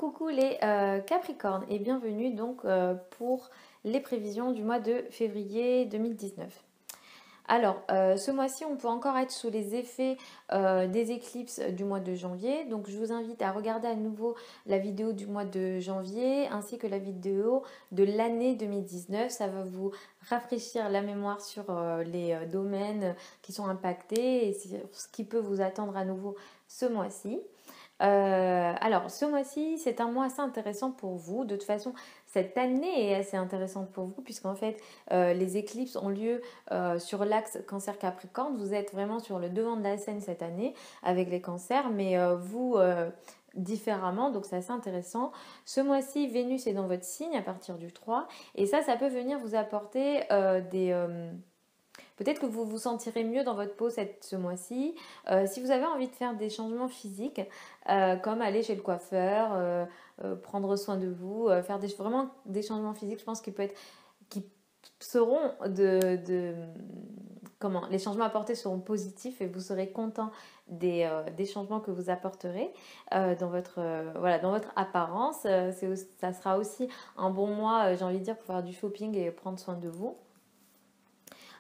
Coucou les Capricornes et bienvenue donc pour les prévisions du mois de février 2019. Alors, ce mois-ci, on peut encore être sous les effets des éclipses du mois de janvier. Donc, je vous invite à regarder à nouveau la vidéo du mois de janvier ainsi que la vidéo de l'année 2019. Ça va vous rafraîchir la mémoire sur les domaines qui sont impactés et sur ce qui peut vous attendre à nouveau ce mois-ci. Alors, ce mois-ci, c'est un mois assez intéressant pour vous. De toute façon, cette année est assez intéressante pour vous, puisqu'en fait, les éclipses ont lieu sur l'axe Cancer-Capricorne. Vous êtes vraiment sur le devant de la scène cette année avec les cancers, mais vous, différemment, donc c'est assez intéressant. Ce mois-ci, Vénus est dans votre signe à partir du 3, et ça peut venir vous apporter des... peut-être que vous vous sentirez mieux dans votre peau ce mois-ci. Si vous avez envie de faire des changements physiques, comme aller chez le coiffeur, prendre soin de vous, faire vraiment des changements physiques, je pense qui seront comment les changements apportés seront positifs et vous serez content des changements que vous apporterez voilà, dans votre apparence. Ça sera aussi un bon mois, j'ai envie de dire, pour faire du shopping et prendre soin de vous.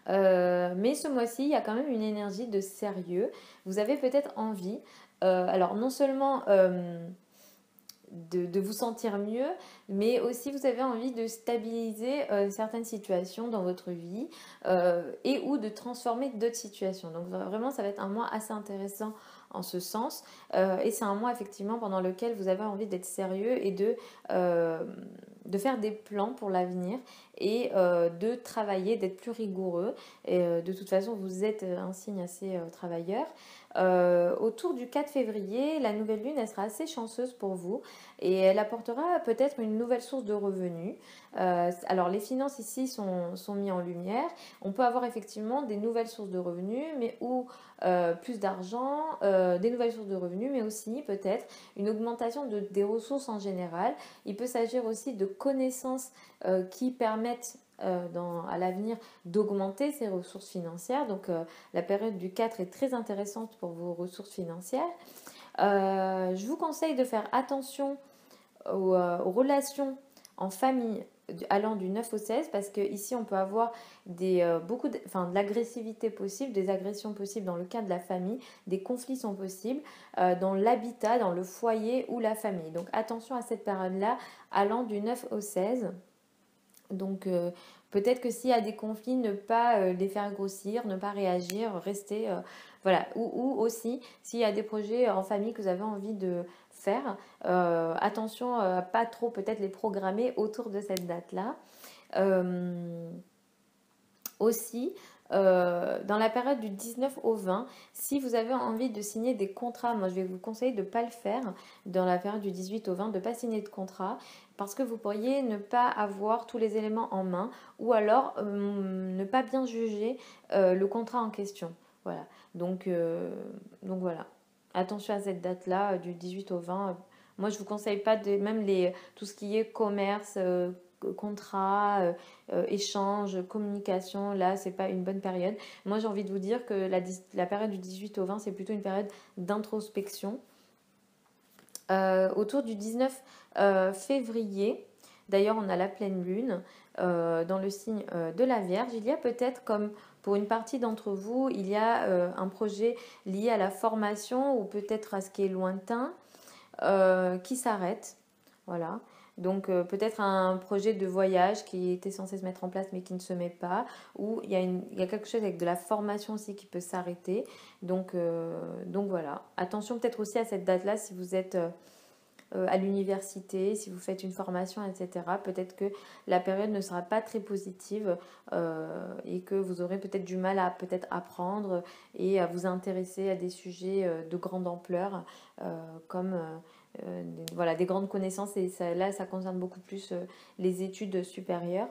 Mais ce mois-ci, il y a quand même une énergie de sérieux. Vous avez peut-être envie, alors non seulement de vous sentir mieux, mais aussi vous avez envie de stabiliser certaines situations dans votre vie et ou de transformer d'autres situations. Donc vraiment, ça va être un mois assez intéressant en ce sens. Et c'est un mois effectivement pendant lequel vous avez envie d'être sérieux et de faire des plans pour l'avenir et de travailler, d'être plus rigoureux. Et, de toute façon, vous êtes un signe assez travailleur. Autour du 4 février, la nouvelle lune, elle sera assez chanceuse pour vous et elle apportera peut-être une nouvelle source de revenus. Alors les finances ici sont mises en lumière. On peut avoir effectivement des nouvelles sources de revenus, mais ou plus d'argent, des nouvelles sources de revenus, mais aussi peut-être une augmentation des ressources en général. Il peut s'agir aussi de connaissances qui permettent à l'avenir d'augmenter ces ressources financières. Donc la période du 4 est très intéressante pour vos ressources financières. Je vous conseille de faire attention aux relations en famille allant du 9 au 16 parce que ici on peut avoir de l'agressivité possible, des agressions possibles dans le cadre de la famille, des conflits sont possibles dans l'habitat, dans le foyer ou la famille. Donc attention à cette période-là allant du 9 au 16. Donc peut-être que s'il y a des conflits, ne pas les faire grossir, ne pas réagir, rester... voilà. Ou aussi, s'il y a des projets en famille que vous avez envie de faire, attention à pas trop peut-être les programmer autour de cette date-là. Aussi, dans la période du 19 au 20, si vous avez envie de signer des contrats, moi je vais vous conseiller de ne pas le faire dans la période du 18 au 20, de ne pas signer de contrat parce que vous pourriez ne pas avoir tous les éléments en main ou alors ne pas bien juger le contrat en question. Voilà. Donc voilà. Attention à cette date-là, du 18 au 20. Moi je ne vous conseille pas même tout ce qui est commerce, contrat, échange, communication, là, c'est pas une bonne période. Moi, j'ai envie de vous dire que la période du 18 au 20, c'est plutôt une période d'introspection. Autour du 19 février, d'ailleurs, on a la pleine lune dans le signe de la Vierge. Il y a peut-être, comme pour une partie d'entre vous, il y a un projet lié à la formation ou peut-être à ce qui est lointain qui s'arrête. Voilà. Donc peut-être un projet de voyage qui était censé se mettre en place mais qui ne se met pas. Ou il y a quelque chose avec de la formation aussi qui peut s'arrêter. Donc voilà. Attention peut-être aussi à cette date-là si vous êtes à l'université, si vous faites une formation, etc. Peut-être que la période ne sera pas très positive et que vous aurez peut-être du mal à peut-être apprendre et à vous intéresser à des sujets de grande ampleur comme voilà, des grandes connaissances et ça concerne beaucoup plus les études supérieures.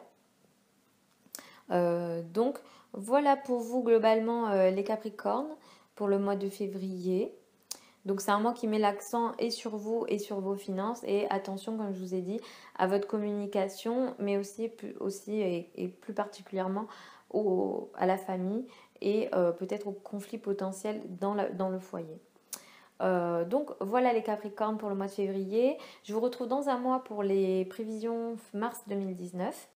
Donc voilà pour vous globalement les Capricornes pour le mois de février. Donc c'est un mois qui met l'accent et sur vous et sur vos finances et attention comme je vous ai dit à votre communication mais aussi et plus particulièrement à la famille et peut-être aux conflits potentiels dans le foyer. Donc voilà les Capricornes pour le mois de février. Je vous retrouve dans un mois pour les prévisions mars 2019.